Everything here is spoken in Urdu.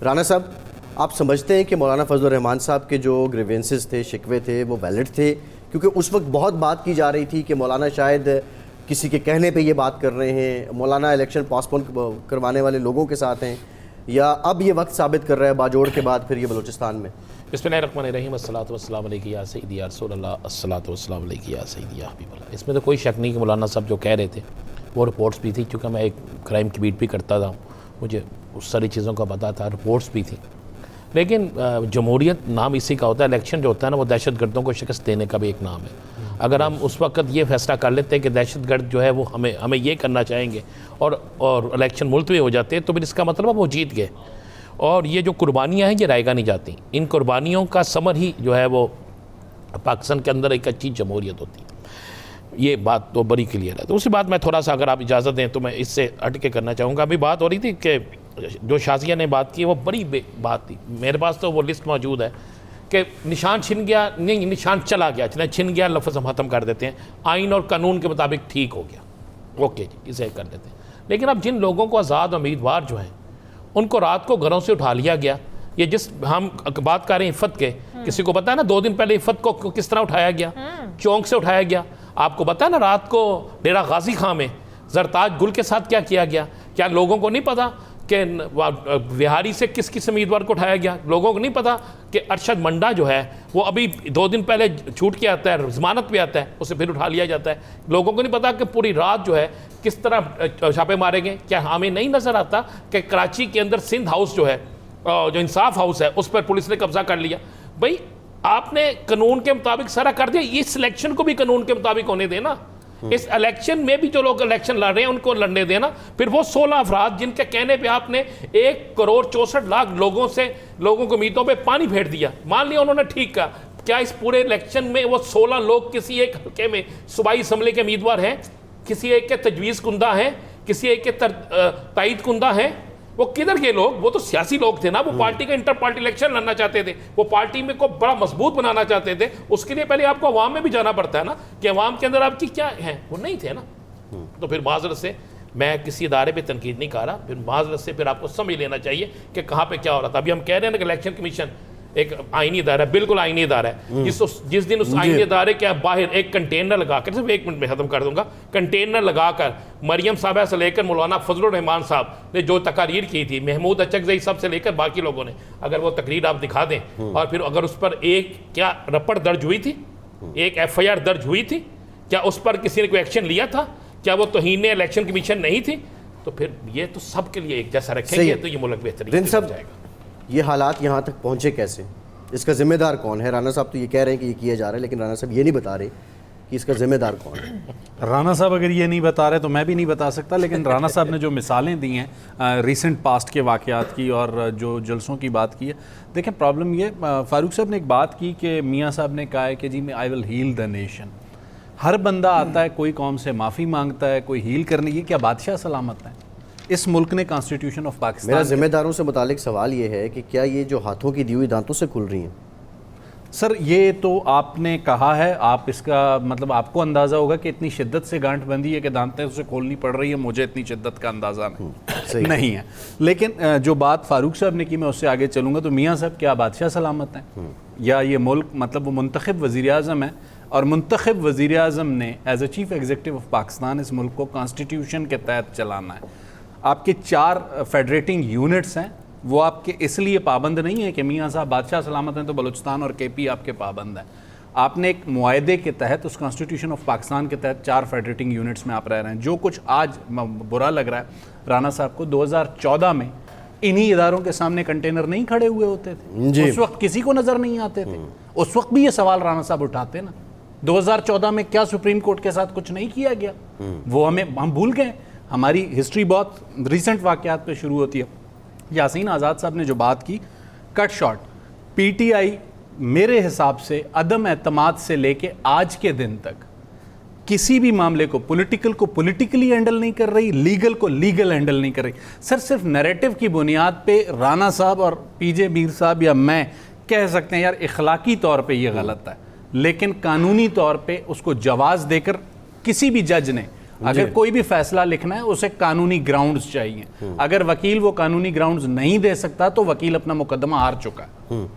رانا صاحب، آپ سمجھتے ہیں کہ مولانا فضل الرحمان صاحب کے جو گریوینسز تھے، شکوے تھے، وہ ویلڈ تھے؟ کیونکہ اس وقت بہت بات کی جا رہی تھی کہ مولانا شاید کسی کے کہنے پہ یہ بات کر رہے ہیں، مولانا الیکشن پاسپون کروانے والے لوگوں کے ساتھ ہیں، یا اب یہ وقت ثابت کر رہا ہے باجوڑ کے بعد پھر یہ بلوچستان میں؟ بسم اللہ الرحمن الرحیم، الصلاۃ والسلام علیکہ یا سیدی یا رسول اللہ، الصلاۃ والسلام علیکہ یا سیدی یا حبیب اللہ۔ اس میں تو کوئی شک نہیں کہ مولانا صاحب جو کہہ رہے تھے وہ رپورٹس بھی تھی، کیونکہ میں ایک کرائم کی بیٹ بھی کرتا تھا، مجھے اس ساری چیزوں کا پتہ تھا، رپورٹس بھی تھیں۔ لیکن جمہوریت نام اسی کا ہوتا ہے، الیکشن جو ہوتا ہے نا وہ دہشت گردوں کو شکست دینے کا بھی ایک نام ہے۔ اگر ہم اس وقت یہ فیصلہ کر لیتے ہیں کہ دہشت گرد جو ہے وہ ہمیں یہ کرنا چاہیں گے اور الیکشن ملتوی ہو جاتے ہیں، تو پھر اس کا مطلب وہ جیت گئے۔ اور یہ جو قربانیاں ہیں یہ رائے گاہ نہیں جاتی، ان قربانیوں کا ثمر ہی جو ہے وہ پاکستان کے اندر ایک اچھی جمہوریت ہوتی ہے۔ یہ بات تو بڑی کلیئر ہے۔ تو اسی بات میں تھوڑا سا اگر آپ اجازت دیں تو میں اس سے ہٹ کے کرنا چاہوں گا۔ ابھی بات ہو رہی تھی کہ جو شازیہ نے بات کی وہ بڑی بات تھی، میرے پاس تو وہ لسٹ موجود ہے کہ نشان چھن گیا، نہیں نشان چلا گیا، چھن گیا لفظ ہم ختم کر دیتے ہیں، آئین اور قانون کے مطابق ٹھیک ہو گیا، اوکے جی اسے کر لیتے ہیں۔ لیکن اب جن لوگوں کو آزاد امیدوار جو ہیں ان کو رات کو گھروں سے اٹھا لیا گیا، یہ جس ہم بات کر رہے ہیں عفت کے، کسی کو پتہ ہے نا 2 دن پہلے عفت کو کس طرح اٹھایا گیا؟ چونک سے اٹھایا گیا۔ آپ کو پتہ ہے نا رات کو ڈیرہ غازی خان میں زرتاج گل کے ساتھ کیا کیا گیا؟ کیا لوگوں کو نہیں پتا کہ وہاری سے کس امیدوار کو اٹھایا گیا؟ لوگوں کو نہیں پتا کہ ارشد منڈا جو ہے وہ ابھی 2 دن پہلے چھوٹ کے آتا ہے، ضمانت پہ آتا ہے، اسے پھر اٹھا لیا جاتا ہے۔ لوگوں کو نہیں پتا کہ پوری رات جو ہے کس طرح چھاپے مارے گئے۔ کیا ہمیں نہیں نظر آتا کہ کراچی کے اندر سندھ ہاؤس جو ہے، جو انصاف ہاؤس ہے، اس پر پولیس نے قبضہ کر لیا؟ بھائی آپ نے قانون کے مطابق سارا کر دیا، اس الیکشن کو بھی قانون کے مطابق ہونے دینا۔ اس الیکشن میں بھی جو لوگ الیکشن لڑ رہے ہیں ان کو لڑنے دینا۔ پھر وہ 16 افراد جن کے کہنے پہ آپ نے 1,64,00,000 لوگوں کو امیدوں پہ پانی پھیر دیا، مان لیا انہوں نے ٹھیک کہا، کیا اس پورے الیکشن میں وہ 16 لوگ کسی ایک حلقے میں صوبائی اسمبلی کے امیدوار ہیں؟ کسی ایک کے تجویز کندہ ہیں؟ کسی ایک کے تائید کندہ ہیں؟ وہ کدھر کے لوگ؟ وہ تو سیاسی لوگ تھے نا، وہ پارٹی کا انٹر پارٹی الیکشن لڑنا چاہتے تھے، وہ پارٹی میں کو بڑا مضبوط بنانا چاہتے تھے۔ اس کے لیے پہلے آپ کو عوام میں بھی جانا پڑتا ہے نا کہ عوام کے اندر آپ کی کیا ہیں، وہ نہیں تھے نا۔ تو پھر معذرت سے میں کسی ادارے پہ تنقید نہیں کر رہا، پھر معذرت سے پھر آپ کو سمجھ لینا چاہیے کہ کہاں پہ کیا ہو رہا تھا۔ ابھی ہم کہہ رہے ہیں نا کہ الیکشن کمیشن ایک آئینی ادارہ ہے، بالکل آئینی ادارہ ہے۔ جس دن اس آئینی ادارے کے باہر ایک کنٹینر لگا کر، صرف 1 منٹ میں ختم کر دوں گا، کنٹینر لگا کر مریم صاحبہ سے لے کر مولانا فضل الرحمان صاحب نے جو تقاریر کی تھی، محمود اچکزئی صاحب سے لے کر باقی لوگوں نے، اگر وہ تقریر آپ دکھا دیں اور پھر اگر اس پر ایک کیا رپٹ درج ہوئی تھی، ایک FIR درج ہوئی تھی، کیا اس پر کسی نے کوئی ایکشن لیا تھا؟ کیا وہ توہین الیکشن کمیشن نہیں تھی؟ تو پھر یہ تو سب کے لیے ایک جیسا رکھیں گے تو یہ ملک بہترین ہو جائے گا۔ یہ حالات یہاں تک پہنچے کیسے؟ اس کا ذمہ دار کون ہے؟ رانا صاحب تو یہ کہہ رہے ہیں کہ یہ کیا جا رہا ہے، لیکن رانا صاحب یہ نہیں بتا رہے کہ اس کا ذمہ دار کون ہے۔ رانا صاحب اگر یہ نہیں بتا رہے تو میں بھی نہیں بتا سکتا، لیکن رانا صاحب نے جو مثالیں دی ہیں ریسنٹ پاسٹ کے واقعات کی اور جو جلسوں کی بات کی ہے، دیکھیں پرابلم یہ، فاروق صاحب نے ایک بات کی کہ میاں صاحب نے کہا ہے کہ جی میں آئی ول ہیل دا نیشن۔ ہر بندہ آتا ہے، کوئی قوم سے معافی مانگتا ہے، کوئی ہیل کرنے کی، کیا بادشاہ سلامت ہے؟ اس ملک نے کانسٹیٹیوشن آف پاکستان، میرا ذمہ داروں سے متعلق سوال یہ ہے کہ کیا یہ جو ہاتھوں کی دی ہوئی دانتوں سے کھل رہی ہیں؟ سر یہ تو آپ نے کہا ہے، آپ اس کا مطلب آپ کو اندازہ ہوگا کہ اتنی شدت سے گانٹھ بندی ہے کہ دانتیں اسے کھولنی پڑ رہی ہے، مجھے اتنی شدت کا اندازہ نہیں ہے۔ لیکن جو بات فاروق صاحب نے کی میں اس سے آگے چلوں گا، تو میاں صاحب کیا بادشاہ سلامت ہیں؟ یا یہ ملک مطلب وہ منتخب وزیر اعظم ہے، اور منتخب وزیر اعظم نے as a chief executive of Pakistan اس ملک کو کانسٹیٹیوشن کے تحت چلانا ہے۔ آپ کے 4 فیڈریٹنگ یونٹس ہیں، وہ آپ کے اس لیے پابند نہیں ہے کہ میاں صاحب بادشاہ سلامت ہیں تو بلوچستان اور KP آپ کے پابند ہیں۔ آپ نے ایک معاہدے کے تحت، اس کانسٹیٹیوشن آف پاکستان کے تحت 4 فیڈریٹنگ یونٹس میں آپ رہ رہے ہیں۔ جو کچھ آج برا لگ رہا ہے رانا صاحب کو، 2014 میں انہی اداروں کے سامنے کنٹینر نہیں کھڑے ہوئے ہوتے تھے، اس وقت کسی کو نظر نہیں آتے تھے، اس وقت بھی یہ سوال رانا صاحب اٹھاتے نا۔ 2014 میں کیا سپریم کورٹ کے ساتھ کچھ نہیں کیا گیا؟ وہ ہم بھول گئے۔ ہماری ہسٹری بہت ریسنٹ واقعات پہ شروع ہوتی ہے۔ یاسین آزاد صاحب نے جو بات کی، کٹ شارٹ، PTI میرے حساب سے عدم اعتماد سے لے کے آج کے دن تک کسی بھی معاملے کو پولیٹیکلی ہینڈل نہیں کر رہی، لیگل کو لیگل ہینڈل نہیں کر رہی۔ سر صرف نیریٹو کی بنیاد پہ رانا صاحب اور PJ میر صاحب یا میں کہہ سکتے ہیں یار اخلاقی طور پہ یہ غلط ہے، لیکن قانونی طور پہ اس کو جواز دے کر کسی بھی جج نے اگر کوئی بھی فیصلہ لکھنا ہے اسے قانونی گراؤنڈز چاہیے. اگر وکیل وہ قانونی گراؤنڈز نہیں دے سکتا تو وکیل اپنا مقدمہ ہار چکا ہے.